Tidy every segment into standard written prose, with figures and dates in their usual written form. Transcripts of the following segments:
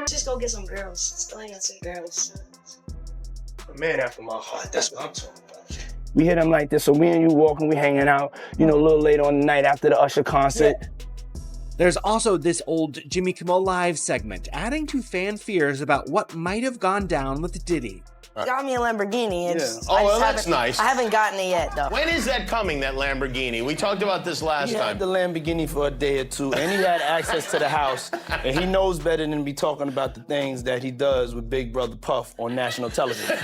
Just go get some girls. Still ain't got some girls. A man after my heart, that's what I'm talking about. We hit him like this, so me and you walking, we hanging out, you know, a little later on the night after the Usher concert. Yeah. There's also this old Jimmy Kimmel Live segment, adding to fan fears about what might have gone down with Diddy. Got me a Lamborghini. Oh, well, that's nice. I haven't gotten it yet, though. When is that coming, that Lamborghini? We talked about this last He time. had the Lamborghini for a day or two, and he had access to the house, and he knows better than to be talking about the things that he does with Big Brother Puff on national television.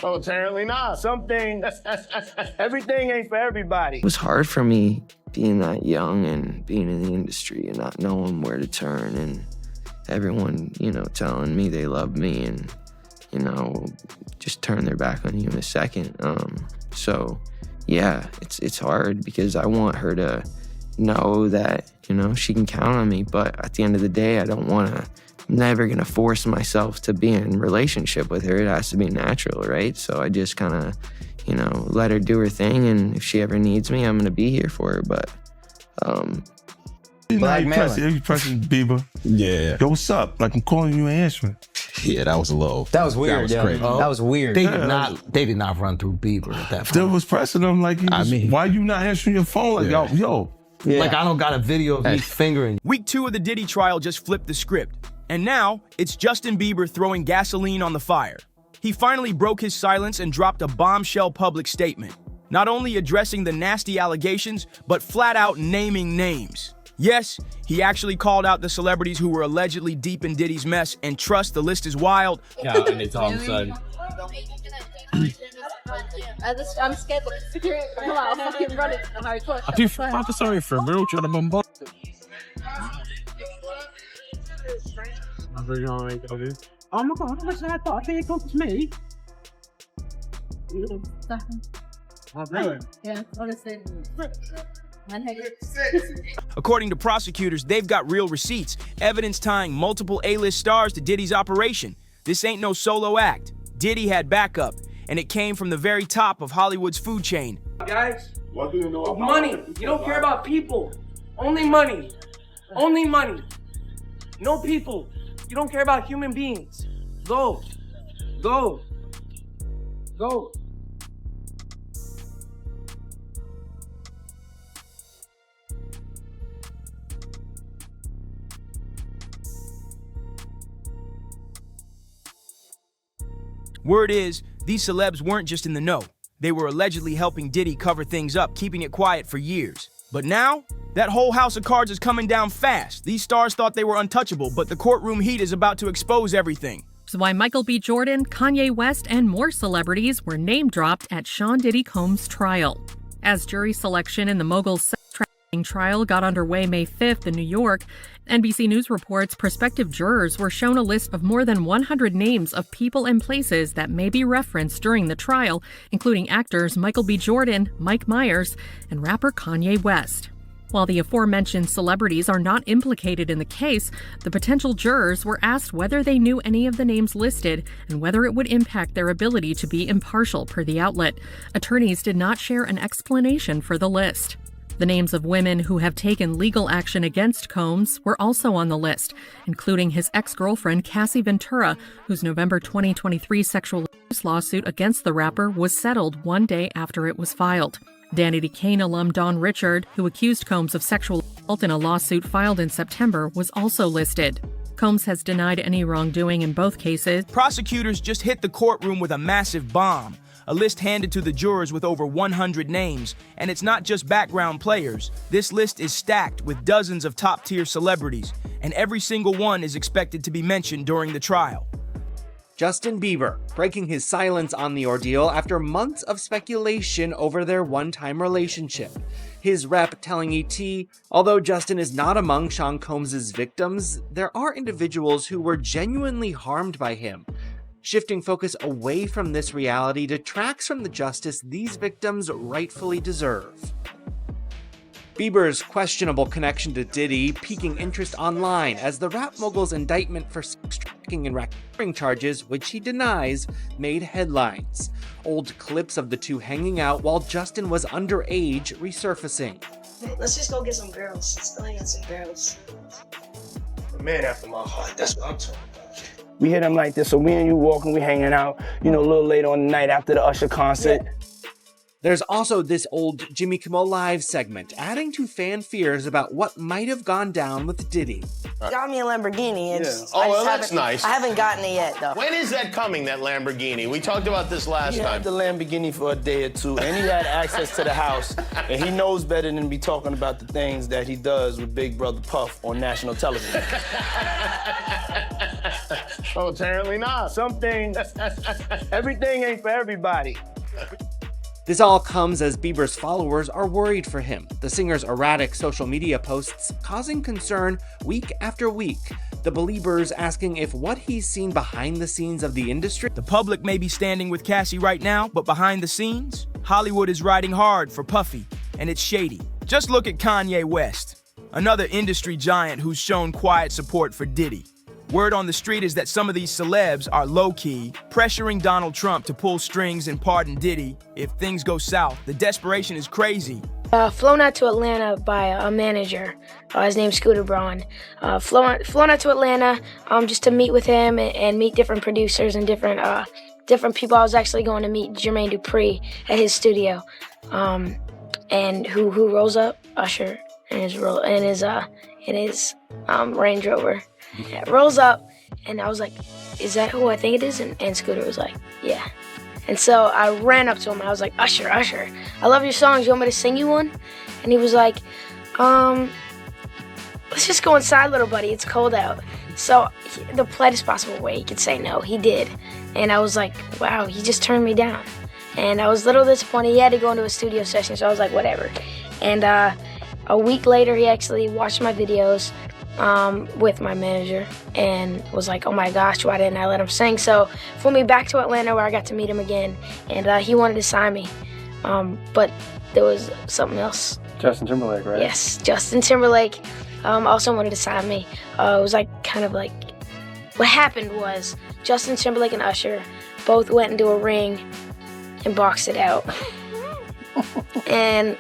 Oh, apparently not. Some things, everything ain't for everybody. It was hard for me being that young and being in the industry and not knowing where to turn, and everyone, you know, telling me they love me and, you know, just turn their back on you in a second. So yeah, it's hard because I want her to know that, you know, she can count on me, but at the end of the day, I'm never gonna force myself to be in a relationship with her. It has to be natural, right? So I just kind of, you know, let her do her thing, and if she ever needs me, I'm gonna be here for her, but, you pressing Bieber. Yeah. Yo, what's up? Like, I'm calling you, ain't answering. Yeah, that was low. That was weird, That was crazy. That was weird. They did not run through Bieber at that point. Still was pressing him like, why you not answering your phone? Like, yo. Yeah. Like, I don't got a video of me fingering. Week 2 of the Diddy trial just flipped the script. And now, it's Justin Bieber throwing gasoline on the fire. He finally broke his silence and dropped a bombshell public statement, not only addressing the nasty allegations, but flat out naming names. Yes, he actually called out the celebrities who were allegedly deep in Diddy's mess, and trust, the list is wild. Yeah, and it's all of a sudden. I'm scared of security. Come on, I'll fucking run it. I'm sorry for real, trying to bombard. Oh my god, listen, I thought it comes to me. Yeah, honestly. According to prosecutors, they've got real receipts, evidence tying multiple A-list stars to Diddy's operation. This ain't no solo act. Diddy had backup, and it came from the very top of Hollywood's food chain. Guys, What do you know about money. You don't care about people. Only money. Only money. No people. You don't care about human beings. Go. Go. Go. Word is, these celebs weren't just in the know. They were allegedly helping Diddy cover things up, keeping it quiet for years. But now, that whole house of cards is coming down fast. These stars thought they were untouchable, but the courtroom heat is about to expose everything. That's why Michael B. Jordan, Kanye West, and more celebrities were name-dropped at Sean Diddy Combs' trial. As jury selection in the mogul's sex trafficking trial got underway May 5th in New York, NBC News reports prospective jurors were shown a list of more than 100 names of people and places that may be referenced during the trial, including actors Michael B. Jordan, Mike Myers, and rapper Kanye West. While the aforementioned celebrities are not implicated in the case, the potential jurors were asked whether they knew any of the names listed and whether it would impact their ability to be impartial, per the outlet. Attorneys did not share an explanation for the list. The names of women who have taken legal action against Combs were also on the list, including his ex-girlfriend Cassie Ventura, whose November 2023 sexual abuse lawsuit against the rapper was settled one day after it was filed. Danity Kane alum Don Richard, who accused Combs of sexual assault in a lawsuit filed in September, was also listed. Combs has denied any wrongdoing in both cases. Prosecutors just hit the courtroom with a massive bomb, a list handed to the jurors with over 100 names. And it's not just background players. This list is stacked with dozens of top-tier celebrities, and every single one is expected to be mentioned during the trial. Justin Bieber breaking his silence on the ordeal after months of speculation over their one-time relationship. His rep telling ET, although Justin is not among Sean Combs' victims, there are individuals who were genuinely harmed by him. Shifting focus away from this reality detracts from the justice these victims rightfully deserve. Bieber's questionable connection to Diddy piquing interest online as the rap mogul's indictment for sex trafficking and racketeering charges, which he denies, made headlines. Old clips of the two hanging out while Justin was underage resurfacing. Let's just go get some girls. Still ain't got some girls. A man after my heart, that's what I'm talking about. We hit him like this, so me and you walking, we hanging out, you know, a little later on the night after the Usher concert. Yeah. There's also this old Jimmy Kimmel Live segment, adding to fan fears about what might have gone down with Diddy. Got me a Lamborghini. It's, Oh, well, that's nice. I haven't gotten it yet, though. When is that coming, that Lamborghini? We talked about this last He time. had the Lamborghini for a day or two, and he had access to the house, and he knows better than be talking about the things that he does with Big Brother Puff on national television. Oh, apparently not. Some things, everything ain't for everybody. This all comes as Bieber's followers are worried for him, the singer's erratic social media posts causing concern week after week, the Beliebers asking if what he's seen behind the scenes of the industry. The public may be standing with Cassie right now, but behind the scenes, Hollywood is riding hard for Puffy, and it's shady. Just look at Kanye West, another industry giant who's shown quiet support for Diddy. Word on the street is that some of these celebs are low-key, pressuring Donald Trump to pull strings and pardon Diddy if things go south. The desperation is crazy. Flown out to Atlanta by a manager. His name's Scooter Braun. Flown out to Atlanta just to meet with him and meet different producers and different people. I was actually going to meet Jermaine Dupri at his studio. And who rolls up? Usher in his Range Rover. It rolls up, and I was like, is that who I think it is? And Scooter was like, yeah. And so I ran up to him, and I was like, Usher, I love your songs. You want me to sing you one? And he was like, let's just go inside, little buddy. It's cold out. So the politest possible way he could say no, he did. And I was like, wow, he just turned me down. And I was a little disappointed. He had to go into a studio session, so I was like, whatever. And a week later, he actually watched my videos with my manager and was like, oh my gosh, why didn't I let him sing? So flew me back to Atlanta where I got to meet him again, and he wanted to sign me. But there was something else. Justin Timberlake, right? Yes, Justin Timberlake also wanted to sign me. It was like kind of like, what happened was Justin Timberlake and Usher both went into a ring and boxed it out. And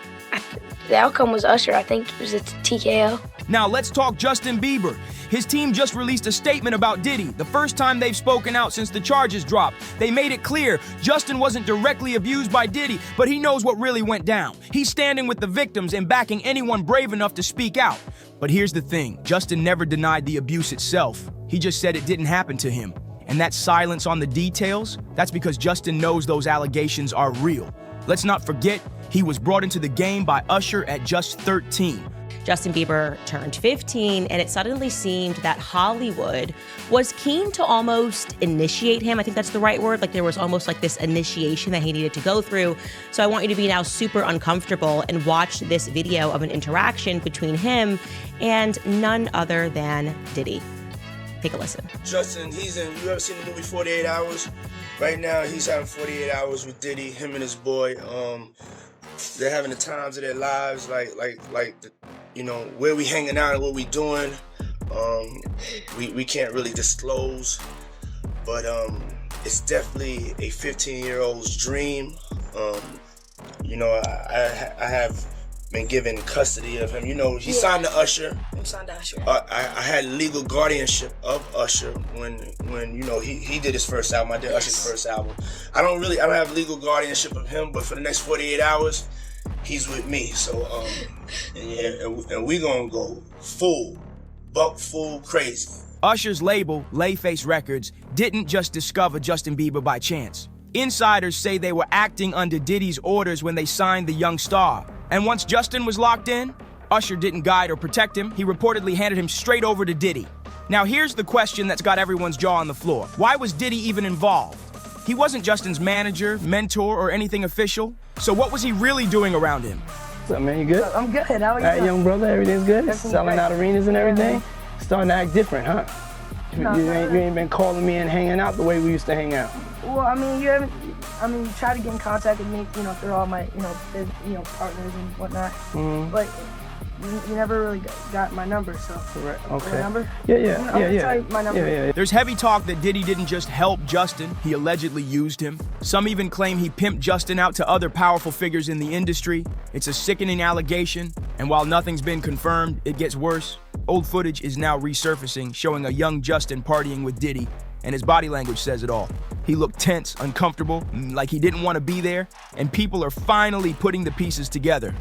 the outcome was Usher. I think it was a TKO. Now let's talk Justin Bieber. His team just released a statement about Diddy, the first time they've spoken out since the charges dropped. They made it clear Justin wasn't directly abused by Diddy, but he knows what really went down. He's standing with the victims and backing anyone brave enough to speak out. But here's the thing, Justin never denied the abuse itself. He just said it didn't happen to him. And that silence on the details, that's because Justin knows those allegations are real. Let's not forget, he was brought into the game by Usher at just 13. Justin Bieber turned 15, and it suddenly seemed that Hollywood was keen to almost initiate him. I think that's the right word. Like there was almost like this initiation that he needed to go through. So I want you to be now super uncomfortable and watch this video of an interaction between him and none other than Diddy. Take a listen. Justin, you ever seen the movie 48 Hours? Right now, he's having 48 hours with Diddy, him and his boy. They're having the times of their lives, you know, where we hanging out and what we doing. We can't really disclose, but it's definitely a 15-year-old's dream. You know, I have been given custody of him. You know, he signed to Usher. I'm signed to Usher. I had legal guardianship of Usher when you know he did his first album. I did Usher's first album. I don't have legal guardianship of him, but for the next 48 hours, he's with me. So and we gonna go full crazy. Usher's label, Layface Records, didn't just discover Justin Bieber by chance. Insiders say they were acting under Diddy's orders when they signed the young star. And once Justin was locked in, Usher didn't guide or protect him. He reportedly handed him straight over to Diddy. Now here's the question that's got everyone's jaw on the floor. Why was Diddy even involved? He wasn't Justin's manager, mentor, or anything official. So what was he really doing around him? What's up, man? You good? I'm good. How are you? All right, young brother, everything's good? Everything's Selling great. out arenas and everything? Yeah. Starting to act different, huh? No, you ain't been calling me and hanging out the way we used to hang out. Well, I mean, you try to get in contact with me, you know, through all my, partners and whatnot. Mm-hmm. But you never really got my number, so. Right. Okay. My number? Yeah. Tell you my number. Yeah. There's heavy talk that Diddy didn't just help Justin, he allegedly used him. Some even claim he pimped Justin out to other powerful figures in the industry. It's a sickening allegation, and while nothing's been confirmed, it gets worse. Old footage is now resurfacing, showing a young Justin partying with Diddy, and his body language says it all. He looked tense, uncomfortable, like he didn't want to be there, and people are finally putting the pieces together.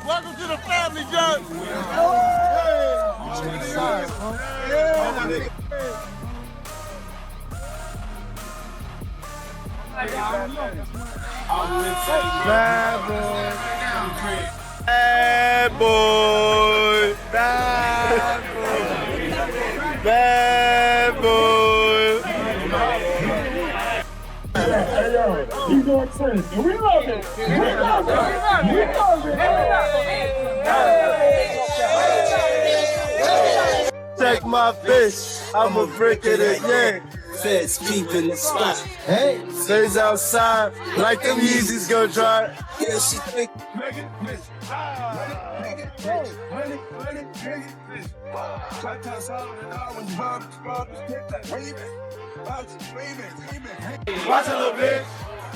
Welcome to the family, John. Bad boy. Bad boy. Bad boy. Bad boy. Hey, yo, he's going first. We love it. We love it. We love it. Take my fish, I'ma break it again. Feds peeping the spot. Hey, stays outside like them Yeezys go dry. Yeah, she think. Watch a little bit.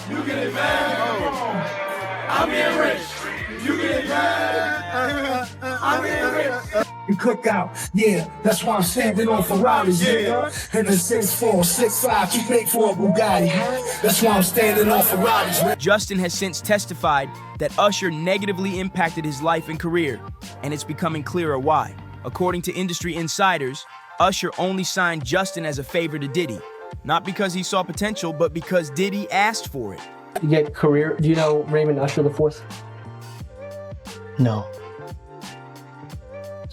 You get it, man. I'm getting rich. You get it, man. I'm getting rich. You cook out, yeah, that's why I'm standing on Ferraris, yeah. And the 6'4", 6'5", too big for a Bugatti. That's why I'm standing on Ferraris. Justin has since testified that Usher negatively impacted his life and career, and it's becoming clearer why. According to industry insiders, Usher only signed Justin as a favor to Diddy, not because he saw potential, but because Diddy asked for it. You get career, do you know Raymond Usher IV? No.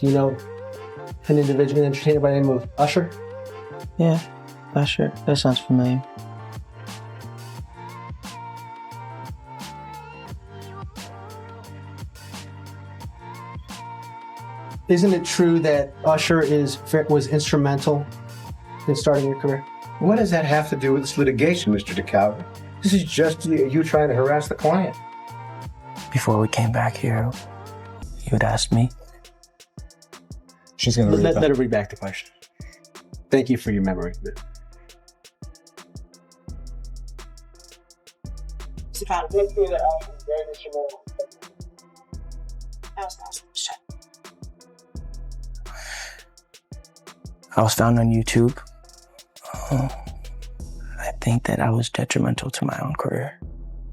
Do you know an individual, an entertainer by the name of Usher? Yeah, Usher. That sounds familiar. Isn't it true that Usher was instrumental in starting your career? What does that have to do with this litigation, Mr. DeCalvin? This is just you trying to harass the client. Before we came back here, you had asked me. She's going to let her read back the question. Thank you for your memory. I was found on YouTube. I think that I was detrimental to my own career.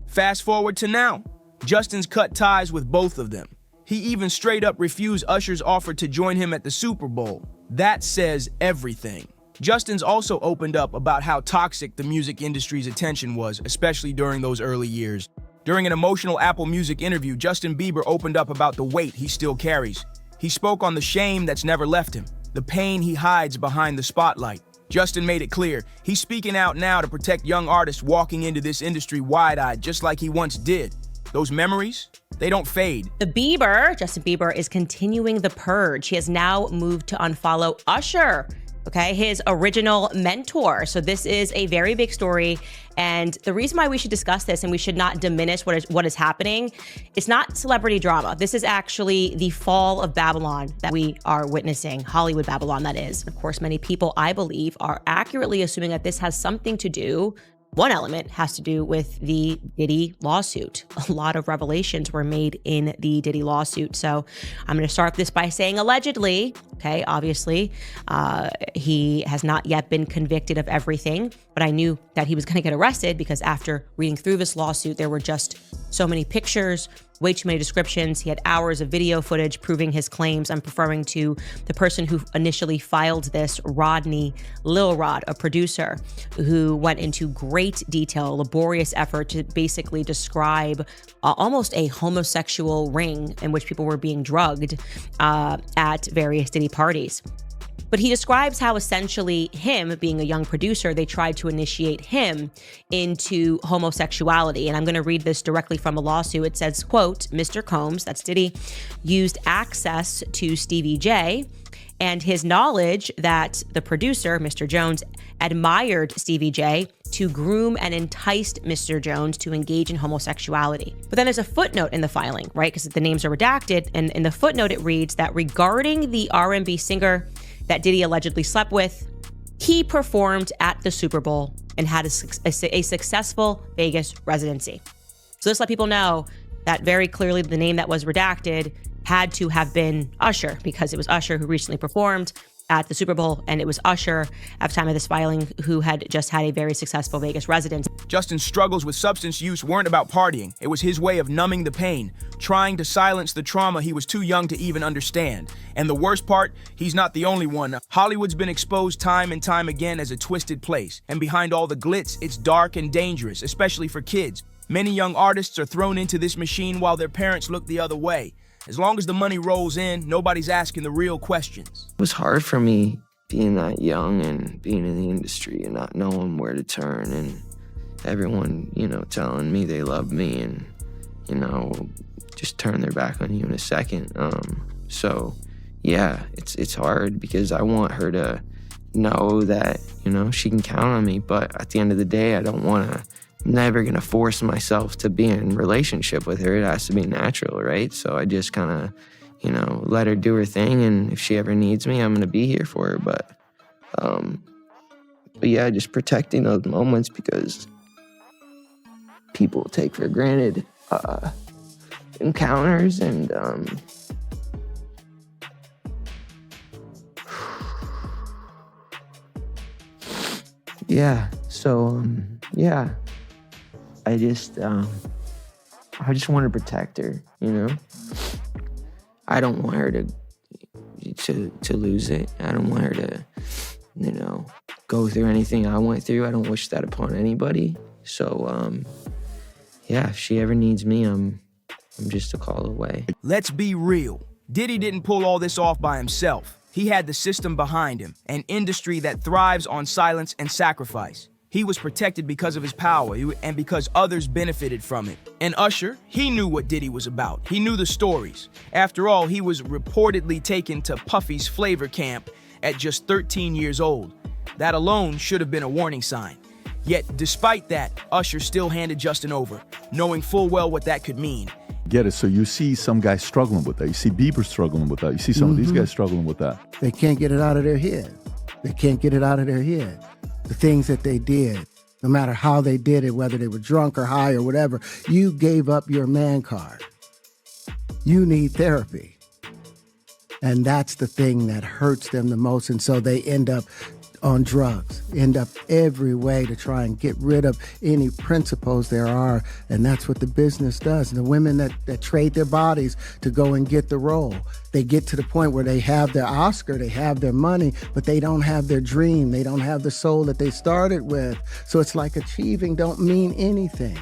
Fast forward to now. Justin's cut ties with both of them. He even straight up refused Usher's offer to join him at the Super Bowl. That says everything. Justin's also opened up about how toxic the music industry's attention was, especially during those early years. During an emotional Apple Music interview, Justin Bieber opened up about the weight he still carries. He spoke on the shame that's never left him, the pain he hides behind the spotlight. Justin made it clear he's speaking out now to protect young artists walking into this industry wide-eyed, just like he once did. Those memories, they don't fade. Justin Bieber, is continuing the purge. He has now moved to unfollow Usher, okay, his original mentor. So this is a very big story. And the reason why we should discuss this and we should not diminish what is happening, it's not celebrity drama. This is actually the fall of Babylon that we are witnessing, Hollywood Babylon, that is. Of course, many people, I believe, are accurately assuming that this has something to do. One element has to do with the Diddy lawsuit. A lot of revelations were made in the Diddy lawsuit. So I'm going to start this by saying allegedly, okay, obviously, he has not yet been convicted of everything, but I knew that he was going to get arrested because after reading through this lawsuit, there were just so many pictures, way too many descriptions. He had hours of video footage proving his claims. I'm referring to the person who initially filed this, Rodney Lil Rod, a producer who went into great detail, laborious effort to basically describe almost a homosexual ring in which people were being drugged at various Diddy parties. But he describes how essentially him, being a young producer, they tried to initiate him into homosexuality. And I'm going to read this directly from a lawsuit. It says, quote, Mr. Combs, that's Diddy, used access to Stevie J and his knowledge that the producer, Mr. Jones, admired Stevie J to groom and enticed Mr. Jones to engage in homosexuality. But then there's a footnote in the filing, right? Because the names are redacted. And in the footnote, it reads that regarding the R&B singer that Diddy allegedly slept with, he performed at the Super Bowl and had a successful Vegas residency. So this let people know that very clearly the name that was redacted had to have been Usher, because it was Usher who recently performed at the Super Bowl, and it was Usher at the time of this filing who had just had a very successful Vegas residence. Justin's struggles with substance use weren't about partying. It was his way of numbing the pain, trying to silence the trauma he was too young to even understand. And the worst part, he's not the only one. Hollywood's been exposed time and time again as a twisted place. And behind all the glitz, it's dark and dangerous, especially for kids. Many young artists are thrown into this machine while their parents look the other way. As long as the money rolls in, nobody's asking the real questions. It was hard for me being that young and being in the industry and not knowing where to turn, and everyone, telling me they love me and, just turn their back on you in a second. So yeah, it's hard because I want her to know that, she can count on me, but at the end of the day, I'm never gonna force myself to be in a relationship with her. It has to be natural, right? So I just kind of, let her do her thing, and if she ever needs me, I'm gonna be here for her. But yeah, just protecting those moments because people take for granted encounters, and yeah. So yeah. I just want to protect her, I don't want her to lose it. I don't want her to, go through anything I went through. I don't wish that upon anybody. So, yeah, if she ever needs me, I'm just a call away. Let's be real. Diddy didn't pull all this off by himself. He had the system behind him, an industry that thrives on silence and sacrifice. He was protected because of his power and because others benefited from it. And Usher, he knew what Diddy was about. He knew the stories. After all, he was reportedly taken to Puffy's flavor camp at just 13 years old. That alone should have been a warning sign. Yet, despite that, Usher still handed Justin over, knowing full well what that could mean. Get it? So you see some guys struggling with that. You see Bieber struggling with that. You see some of these guys struggling with that. They can't get it out of their head. They can't get it out of their head. The things that they did, no matter how they did it, whether they were drunk or high or whatever, you gave up your man card. You need therapy. And that's the thing that hurts them the most. And so they end up on drugs, end up every way to try and get rid of any principles there are. And that's what the business does. And the women that trade their bodies to go and get the role, they get to the point where they have their Oscar, they have their money, but they don't have their dream. They don't have the soul that they started with. So it's like achieving don't mean anything.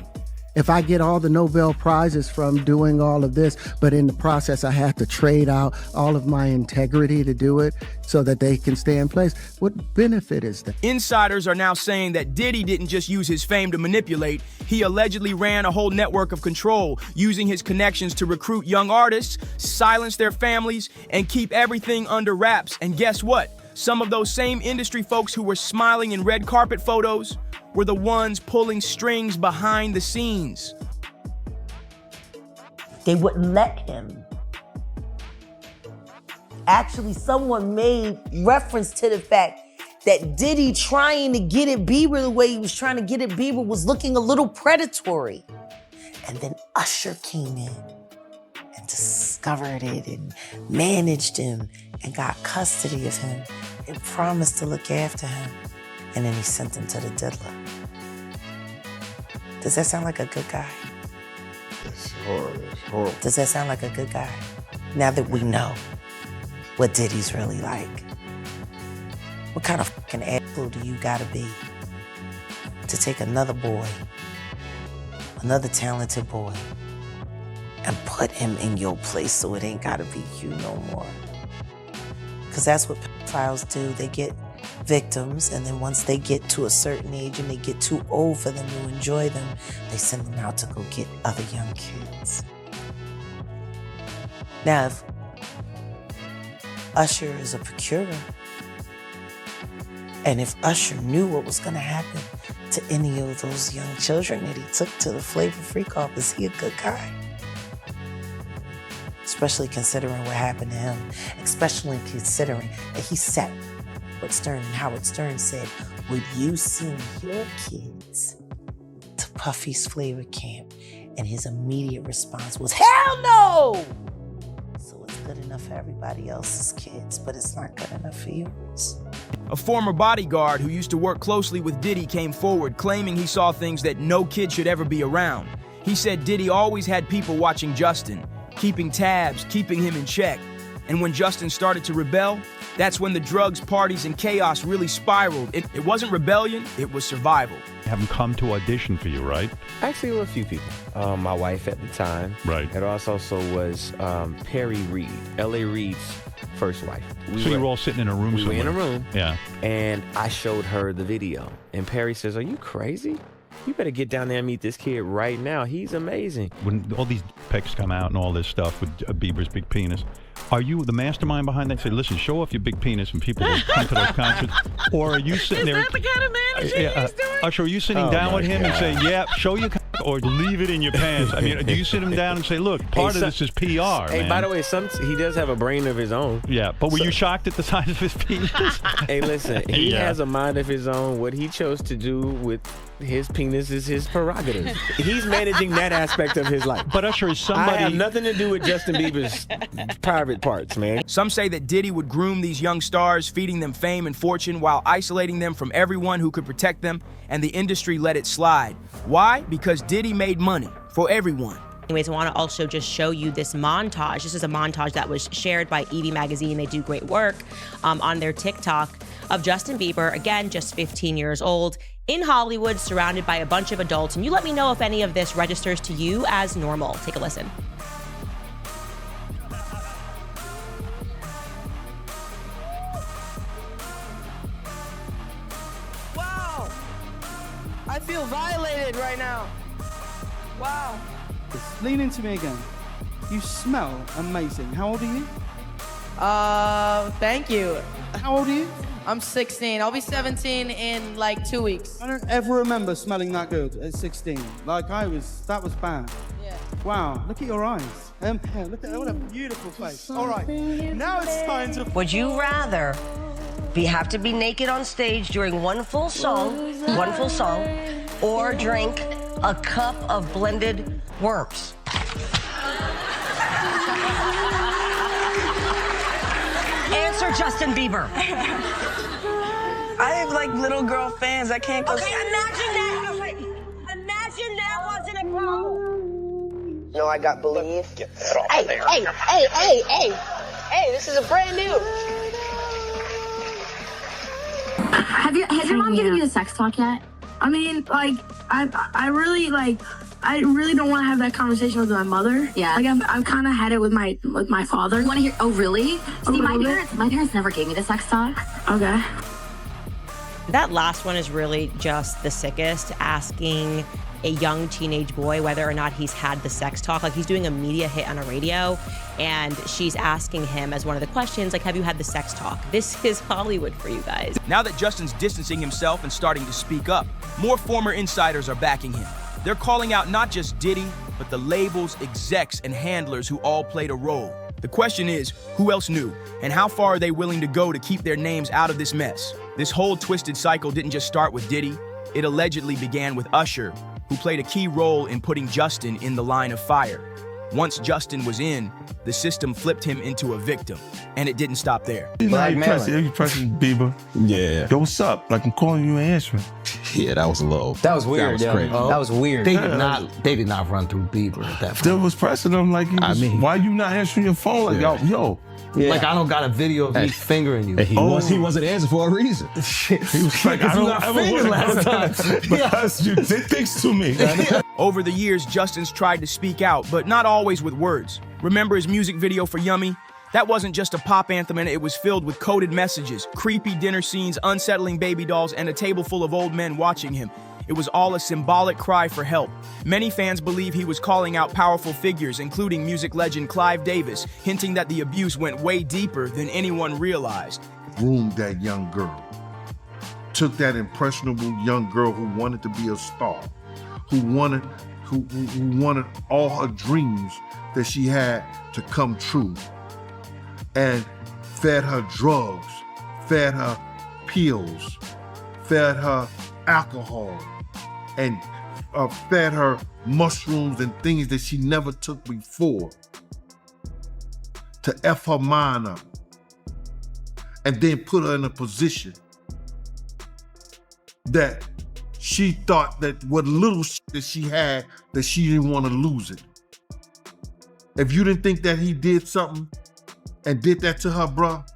If I get all the Nobel Prizes from doing all of this, but in the process I have to trade out all of my integrity to do it so that they can stay in place, what benefit is that? Insiders are now saying that Diddy didn't just use his fame to manipulate. He allegedly ran a whole network of control, using his connections to recruit young artists, silence their families, and keep everything under wraps. And guess what? Some of those same industry folks who were smiling in red carpet photos were the ones pulling strings behind the scenes. They wouldn't let him. Actually, someone made reference to the fact that Diddy trying to get at Bieber the way he was trying to get at Bieber was looking a little predatory. And then Usher came in and discovered it and managed him and got custody of him and promised to look after him. And then he sent him to the diddler. Does that sound like a good guy? It's horrible. It's horrible. Does that sound like a good guy? Now that we know what Diddy's really like, what kind of fucking asshole do you gotta be to take another boy, another talented boy, and put him in your place so it ain't gotta be you no more? Because that's what pedophiles do. They get victims, and then once they get to a certain age and they get too old for them to enjoy them, they send them out to go get other young kids. Now, if Usher is a procurer, and if Usher knew what was gonna happen to any of those young children that he took to the Flavor Freak off, is he a good guy? Especially considering what happened to him, especially considering that he sat Howard Stern, and Howard Stern said, would you send your kids to Puffy's Flavor Camp? And his immediate response was, hell no! So it's good enough for everybody else's kids, but it's not good enough for yours. A former bodyguard who used to work closely with Diddy came forward claiming he saw things that no kid should ever be around. He said Diddy always had people watching Justin, keeping tabs, keeping him in check. And when Justin started to rebel, that's when the drugs, parties, and chaos really spiraled. It wasn't rebellion, it was survival. Have him come to audition for you, right? Actually, with a few people. My wife at the time. Right. It also was Perry Reed, L.A. Reid's first wife. So you were all sitting in a room We somewhere? were in a room. Yeah. And I showed her the video. And Perry says, are you crazy? You better get down there and meet this kid right now. He's amazing. When all these pics come out and all this stuff with Bieber's big penis, are you the mastermind behind that? Say, listen, show off your big penis and people will come to those concerts. Or are you sitting there? Is that the kind of manager he's doing? Usher, are you sitting down with him and say, yeah, show your cock, or leave it in your pants? I mean, do you sit him down and say, look, part of this is PR, Hey, man. by the way, he does have a brain of his own. Yeah, but were you shocked at the size of his penis? Hey, listen, he Yeah. has a mind of his own. What he chose to do with his penis is his prerogative. He's managing that aspect of his life. But Usher is somebody... I have nothing to do with Justin Bieber's private parts, man. Some say that Diddy would groom these young stars, feeding them fame and fortune while isolating them from everyone who could protect them, and the industry let it slide. Why? Because Diddy made money for everyone. Anyways, I want to also just show you this montage. This is a montage that was shared by Evie Magazine. They do great work on their TikTok of Justin Bieber, again, just 15 years old, in Hollywood, surrounded by a bunch of adults. And you let me know if any of this registers to you as normal. Take a listen. Wow! I feel violated right now. Wow. Lean into me again. You smell amazing. How old are you? Thank you. How old are you? I'm 16. I'll be 17 in like 2 weeks. I don't ever remember smelling that good at 16. Like that was bad. Yeah. Wow, look at your eyes. Look at what a beautiful face. All right, now it's time to... Would you rather have to be naked on stage during one full song, or drink a cup of blended worms? Answer, Justin Bieber. I have like little girl fans. I can't go. Okay, imagine that. Imagine that wasn't a problem. No, I got believe. Get that off of there. Hey, this is a brand new. Has your mom given you the sex talk yet? I mean, like, I really don't want to have that conversation with my mother. Yeah. Like, I've kind of had it with my father. You want to hear? Oh, really? See, my parents never gave me the sex talk. Okay. That last one is really just the sickest, asking a young teenage boy whether or not he's had the sex talk. Like, he's doing a media hit on a radio, and she's asking him as one of the questions, like, have you had the sex talk? This is Hollywood for you guys. Now that Justin's distancing himself and starting to speak up, more former insiders are backing him. They're calling out not just Diddy, but the labels, execs, and handlers who all played a role. The question is, who else knew? And how far are they willing to go to keep their names out of this mess? This whole twisted cycle didn't just start with Diddy. It allegedly began with Usher, who played a key role in putting Justin in the line of fire. Once Justin was in, the system flipped him into a victim, and it didn't stop there. You pressing Bieber. Yeah. Yo, what's up? Like, I'm calling you and answering. Yeah, that was low. That was weird. That was crazy. That was weird. They did not run through Bieber at that point. Still was pressing him like, why you not answering your phone? Like, yo. Yeah. Like, I don't got a video of me fingering you. He wasn't answering for a reason. He was like, I don't ever want last time because you did things to me. Over the years, Justin's tried to speak out, but not always with words. Remember his music video for Yummy? That wasn't just a pop anthem, and it was filled with coded messages, creepy dinner scenes, unsettling baby dolls, and a table full of old men watching him. It was all a symbolic cry for help. Many fans believe he was calling out powerful figures, including music legend Clive Davis, hinting that the abuse went way deeper than anyone realized. Groomed that young girl. Took that impressionable young girl who wanted to be a star, who wanted all her dreams that she had to come true, and fed her drugs, fed her pills, fed her alcohol, and fed her mushrooms and things that she never took before to F her mind up, and then put her in a position that she thought that what little that she had, that she didn't want to lose it. If you didn't think that he did something and did that to her, bruh,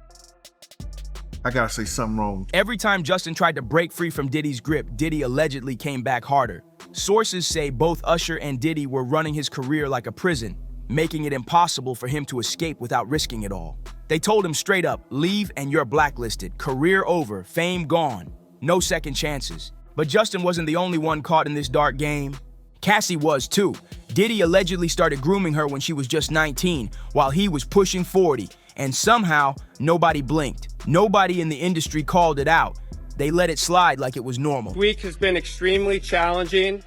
I gotta say something wrong. Every time Justin tried to break free from Diddy's grip, Diddy allegedly came back harder. Sources say both Usher and Diddy were running his career like a prison, making it impossible for him to escape without risking it all. They told him straight up, leave and you're blacklisted, career over, fame gone, no second chances. But Justin wasn't the only one caught in this dark game. Cassie was too. Diddy allegedly started grooming her when she was just 19, while he was pushing 40, and somehow nobody blinked. Nobody in the industry called it out. They let it slide like it was normal. This week has been extremely challenging,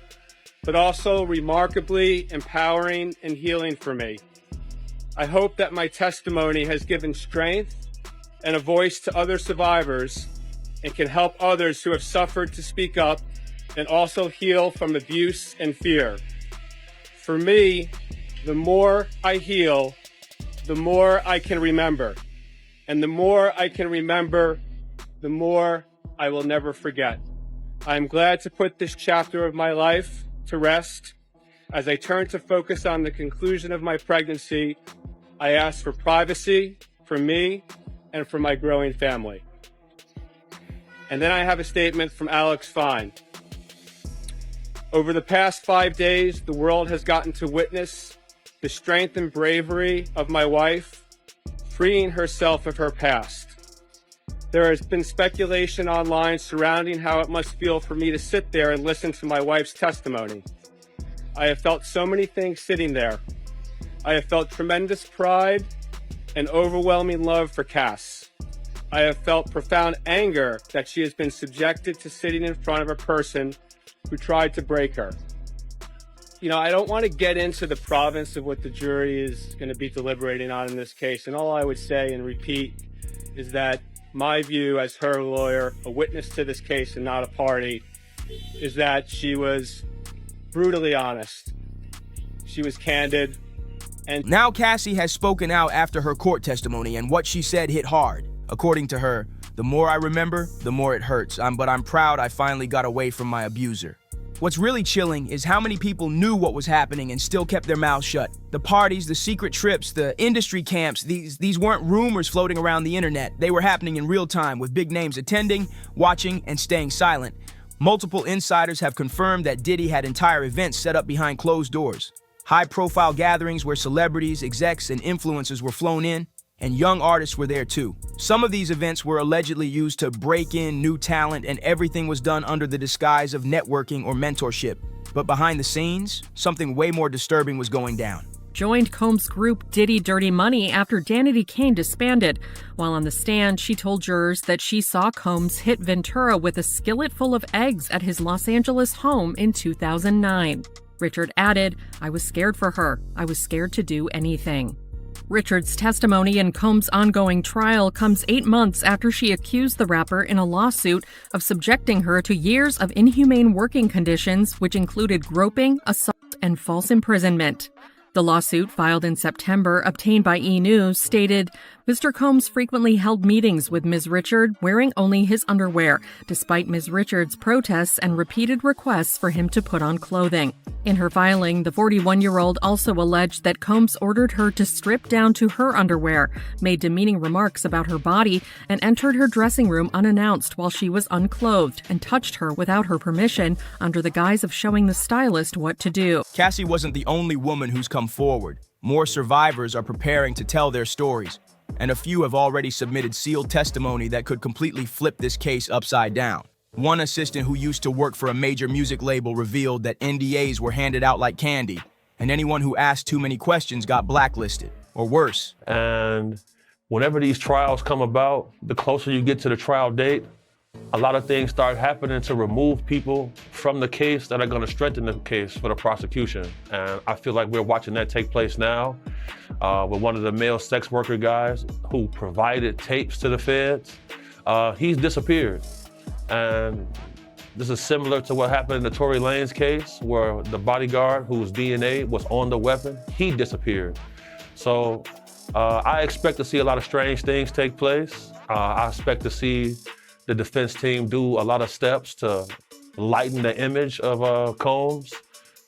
but also remarkably empowering and healing for me. I hope that my testimony has given strength and a voice to other survivors and can help others who have suffered to speak up and also heal from abuse and fear. For me, the more I heal, the more I can remember. And the more I can remember, the more I will never forget. I am glad to put this chapter of my life to rest. As I turn to focus on the conclusion of my pregnancy, I ask for privacy for me and for my growing family. And then I have a statement from Alex Fine. Over the past 5 days, the world has gotten to witness the strength and bravery of my wife, freeing herself of her past. There has been speculation online surrounding how it must feel for me to sit there and listen to my wife's testimony. I have felt so many things sitting there. I have felt tremendous pride and overwhelming love for Cass. I have felt profound anger that she has been subjected to sitting in front of a person who tried to break her. You know, I don't want to get into the province of what the jury is going to be deliberating on in this case. And all I would say and repeat is that my view as her lawyer, a witness to this case and not a party, is that she was brutally honest. She was candid. And now Cassie has spoken out after her court testimony, and what she said hit hard. According to her, the more I remember, the more it hurts. But I'm proud I finally got away from my abuser. What's really chilling is how many people knew what was happening and still kept their mouths shut. The parties, the secret trips, the industry camps, these weren't rumors floating around the internet. They were happening in real time with big names attending, watching, and staying silent. Multiple insiders have confirmed that Diddy had entire events set up behind closed doors. High-profile gatherings where celebrities, execs, and influencers were flown in, and young artists were there too. Some of these events were allegedly used to break in new talent, and everything was done under the disguise of networking or mentorship. But behind the scenes, something way more disturbing was going down. Joined Combs' group Diddy Dirty Money after Danity Kane disbanded. While on the stand, she told jurors that she saw Combs hit Ventura with a skillet full of eggs at his Los Angeles home in 2009. Richard added, "I was scared for her. I was scared to do anything." Richard's testimony in Combs' ongoing trial comes 8 months after she accused the rapper in a lawsuit of subjecting her to years of inhumane working conditions, which included groping, assault, and false imprisonment. The lawsuit, filed in September, obtained by E! News, stated, Mr. Combs frequently held meetings with Ms. Richard wearing only his underwear, despite Ms. Richard's protests and repeated requests for him to put on clothing. In her filing, the 41-year-old also alleged that Combs ordered her to strip down to her underwear, made demeaning remarks about her body, and entered her dressing room unannounced while she was unclothed, and touched her without her permission under the guise of showing the stylist what to do. Cassie wasn't the only woman who's come forward. More survivors are preparing to tell their stories. and a few have already submitted sealed testimony that could completely flip this case upside down. One assistant who used to work for a major music label revealed that NDAs were handed out like candy, and anyone who asked too many questions got blacklisted, or worse. And whenever these trials come about, the closer you get to the trial date, a lot of things start happening to remove people from the case that are going to strengthen the case for the prosecution. And I feel like we're watching that take place now with one of the male sex worker guys who provided tapes to the feds. He's disappeared. And this is similar to what happened in the Tory Lanez case, where the bodyguard whose DNA was on the weapon, he disappeared. So I expect to see a lot of strange things take place. I expect to see the defense team do a lot of steps to lighten the image of Combs,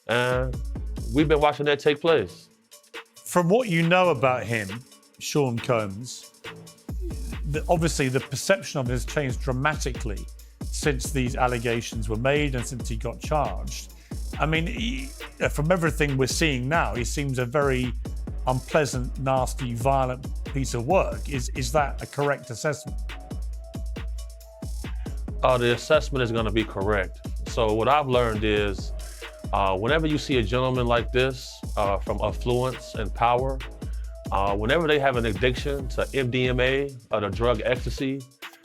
and we've been watching that take place. From what you know about him, Sean Combs, obviously the perception of him has changed dramatically since these allegations were made and since he got charged. I mean, from everything we're seeing now, he seems a very unpleasant, nasty, violent piece of work. Is that a correct assessment? The assessment is going to be correct. So what I've learned is whenever you see a gentleman like this from affluence and power, whenever they have an addiction to MDMA or the drug ecstasy,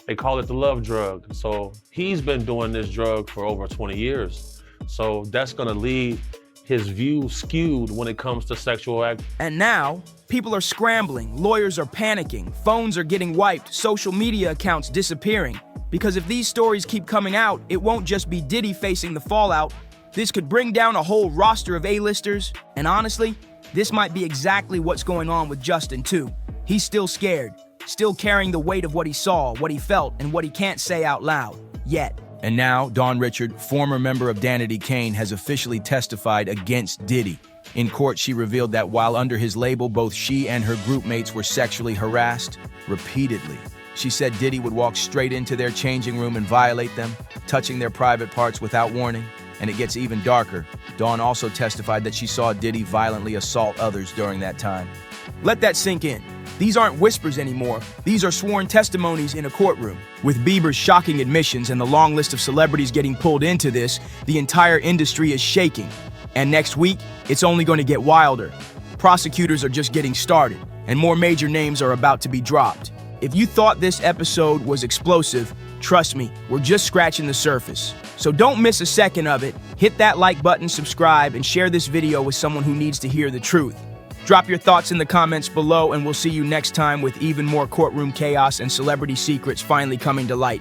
they call it the love drug. So he's been doing this drug for over 20 years. So that's going to leave his view skewed when it comes to sexual act. And now, people are scrambling, lawyers are panicking, phones are getting wiped, social media accounts disappearing. Because if these stories keep coming out, it won't just be Diddy facing the fallout. This could bring down a whole roster of A-listers. And honestly, this might be exactly what's going on with Justin too. He's still scared, still carrying the weight of what he saw, what he felt, and what he can't say out loud, yet. And now, Dawn Richard, former member of Danity Kane, has officially testified against Diddy. In court, she revealed that while under his label, both she and her groupmates were sexually harassed repeatedly. She said Diddy would walk straight into their changing room and violate them, touching their private parts without warning. And it gets even darker. Dawn also testified that she saw Diddy violently assault others during that time. Let that sink in. These aren't whispers anymore. These are sworn testimonies in a courtroom. With Bieber's shocking admissions and the long list of celebrities getting pulled into this, the entire industry is shaking. And next week, it's only going to get wilder. Prosecutors are just getting started, and more major names are about to be dropped. If you thought this episode was explosive, trust me, we're just scratching the surface. So don't miss a second of it. Hit that like button, subscribe, and share this video with someone who needs to hear the truth. Drop your thoughts in the comments below, and we'll see you next time with even more courtroom chaos and celebrity secrets finally coming to light.